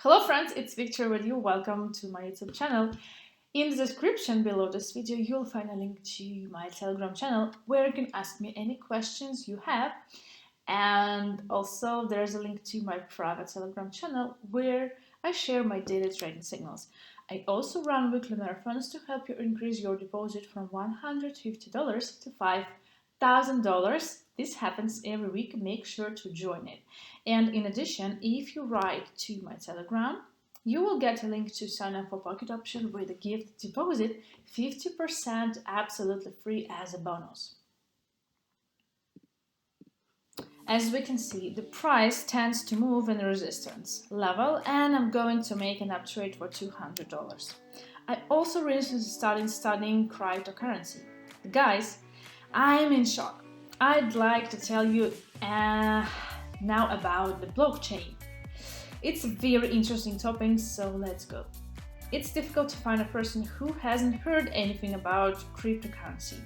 Hello friends, it's Victor with you. Welcome to my YouTube channel. In the description below this video, you'll find a link to my Telegram channel where you can ask me any questions you have. And also there's a link to my private Telegram channel where I share my daily trading signals. I also run weekly marathons to help you increase your deposit from $150 to $5,000. This happens every week. Make sure to join it. And in addition, if you write to my Telegram, you will get a link to sign up for PocketOption with a gift deposit 50% absolutely free as a bonus. As we can see, the price tends to move in the resistance level, and I'm going to make an uptrade for $200. I also recently started studying cryptocurrency. Guys, I'm in shock. I'd like to tell you now about the blockchain. It's a very interesting topic, so let's go. It's difficult to find a person who hasn't heard anything about cryptocurrency.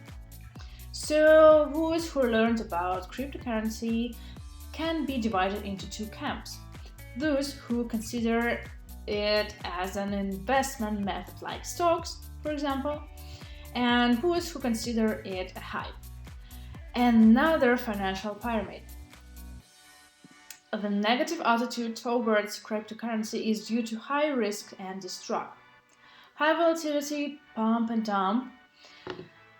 So those who learned about cryptocurrency can be divided into two camps. Those who consider it as an investment method like stocks, for example, and those who consider it a hype, another financial pyramid. The negative attitude towards cryptocurrency is due to high risk and distrust, high volatility, pump and dump,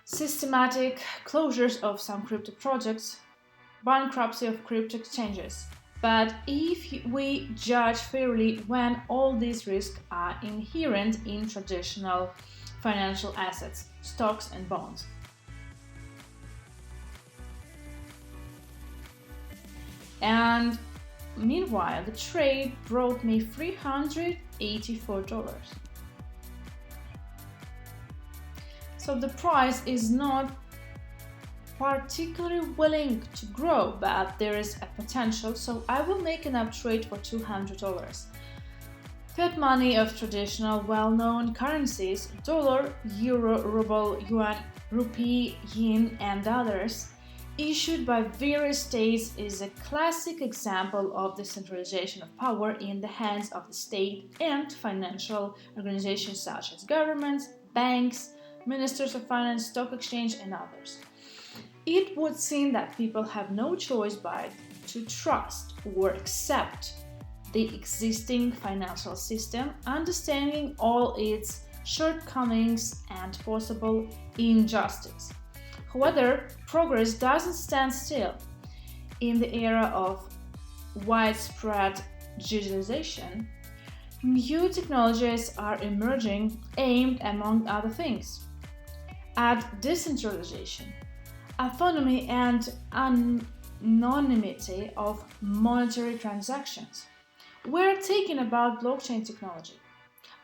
systematic closures of some crypto projects, bankruptcy of crypto exchanges. But if we judge fairly when all these risks are inherent in traditional financial assets, stocks and bonds. And meanwhile, the trade brought me $384. So the price is not particularly willing to grow, but there is a potential, so I will make an uptrade for $200. Fiat money of traditional well-known currencies, dollar, euro, ruble, yuan, rupee, yen and others, issued by various states, is a classic example of the centralization of power in the hands of the state and financial organizations such as governments, banks, ministers of finance, stock exchange and others. It would seem that people have no choice but to trust or accept the existing financial system, understanding all its shortcomings and possible injustice. However, progress doesn't stand still. In the era of widespread digitalization, new technologies are emerging aimed, among other things, at decentralization, autonomy and anonymity of monetary transactions. We're talking about blockchain technology.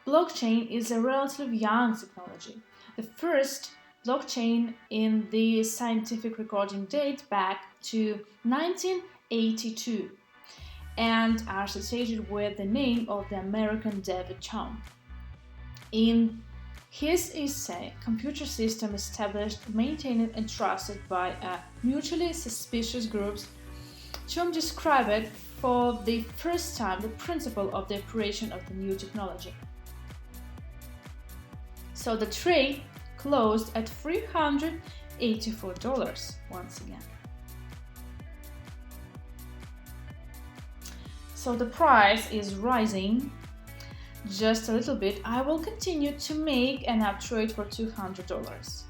Blockchain is a relatively young technology. The first blockchain in the scientific recording date back to 1982 and are associated with the name of the American David Chaum. In his essay, computer system established, maintained and trusted by a mutually suspicious groups, Chaum described for the first time the principle of the operation of the new technology. So the trade closed at $384 once again. So the price is rising just a little bit. I will continue to make an uptrade for $200.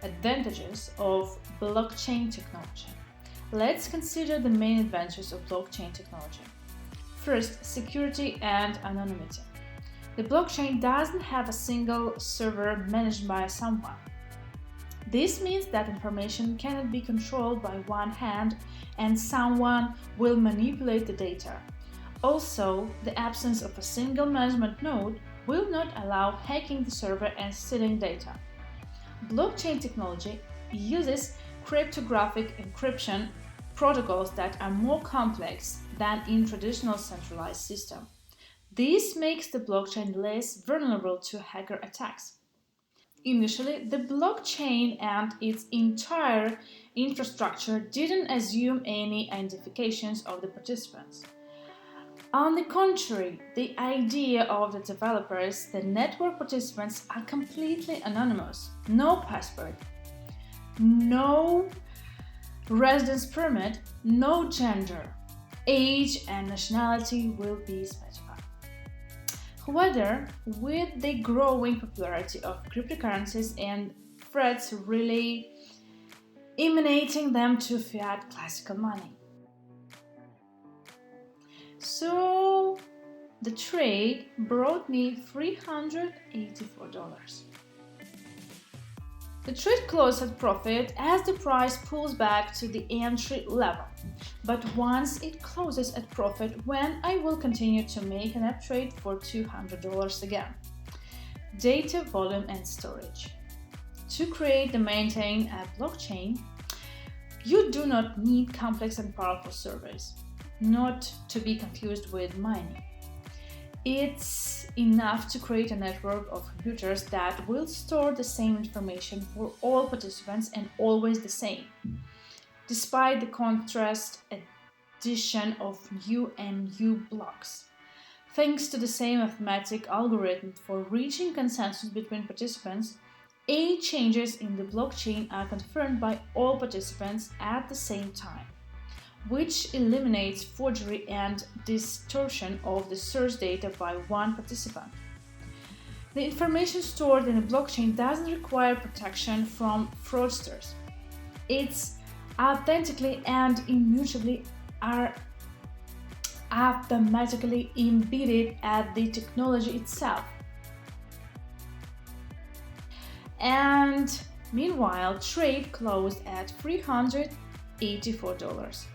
Advantages of blockchain technology. Let's consider the main advantages of blockchain technology. First, security and anonymity. The blockchain doesn't have a single server managed by someone. This means that information cannot be controlled by one hand and someone will manipulate the data. Also, the absence of a single management node will not allow hacking the server and stealing data. Blockchain technology uses cryptographic encryption protocols that are more complex than in traditional centralized systems. This makes the blockchain less vulnerable to hacker attacks. Initially, the blockchain and its entire infrastructure didn't assume any identifications of the participants. On the contrary, the idea of the developers, the network participants are completely anonymous. No passport, no residence permit, no gender, age and nationality will be specified. However, with the growing popularity of cryptocurrencies and threats really emanating them to fiat classical money. So the trade brought me $384. The trade closed at profit as the price pulls back to the entry level, but once it closes at profit, when I will continue to make an up trade for $200 again. Data, volume and storage. To create and maintain a blockchain, you do not need complex and powerful servers, not to be confused with mining. It's enough to create a network of computers that will store the same information for all participants and always the same, despite the contrast addition of new and new blocks. Thanks to the same mathematical algorithm for reaching consensus between participants, any changes in the blockchain are confirmed by all participants at the same time, which eliminates forgery and distortion of the source data by one participant. The information stored in a blockchain doesn't require protection from fraudsters. It's authentically and immutably are automatically embedded at the technology itself. And meanwhile, trade closed at $384.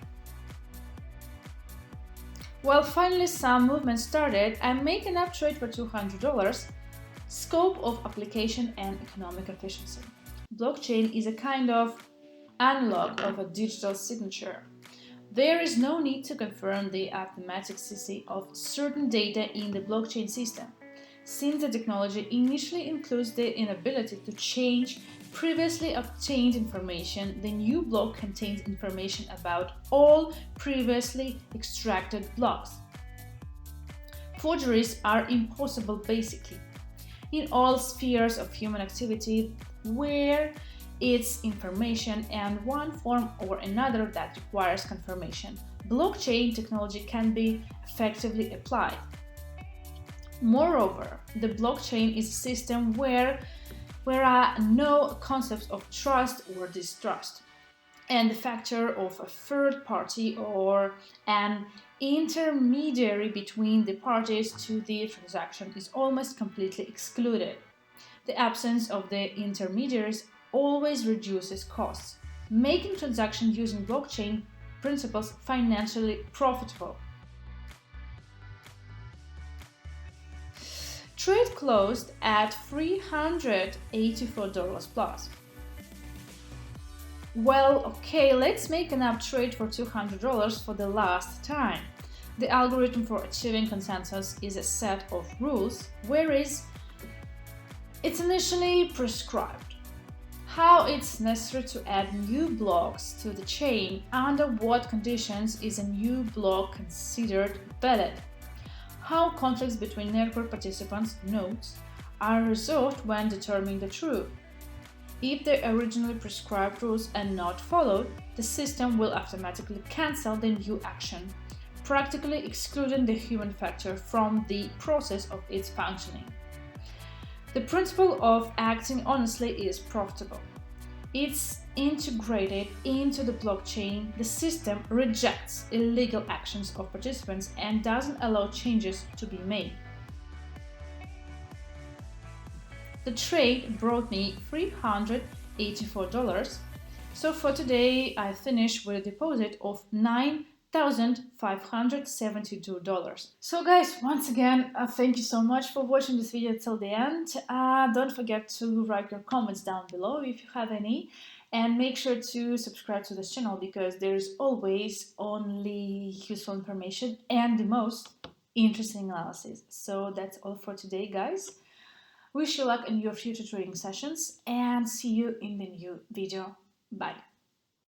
Well, finally some movement started. I make an up trade for $200. Scope of application and economic efficiency. Blockchain is a kind of analog of a digital signature. There is no need to confirm the authenticity of certain data in the blockchain system, since the technology initially includes the inability to change previously obtained information. The new block contains information about all previously extracted blocks. Forgeries are impossible basically in all spheres of human activity where it's information and one form or another that requires confirmation. Blockchain technology can be effectively applied. Moreover, the blockchain is a system where are no concepts of trust or distrust, and the factor of a third party or an intermediary between the parties to the transaction is almost completely excluded. The absence of the intermediaries always reduces costs, making transactions using blockchain principles financially profitable. Trade closed at $384 plus. Well, okay, let's make an up trade for $200 for the last time. The algorithm for achieving consensus is a set of rules, whereas it's initially prescribed. How it's necessary to add new blocks to the chain, under what conditions is a new block considered valid, how conflicts between network participants, nodes, are resolved when determining the truth. If the originally prescribed rules are not followed, the system will automatically cancel the new action, practically excluding the human factor from the process of its functioning. The principle of acting honestly is profitable. It's integrated into the blockchain. The system rejects illegal actions of participants and doesn't allow changes to be made. The trade brought me $384. So for today, I finished with a deposit of $9,572. So guys, once again, thank you so much for watching this video till the end. Don't forget to write your comments down below if you have any, and make sure to subscribe to this channel because there's always only useful information and the most interesting analysis. So that's all for today, guys. Wish you luck in your future trading sessions and see you in the new video. Bye.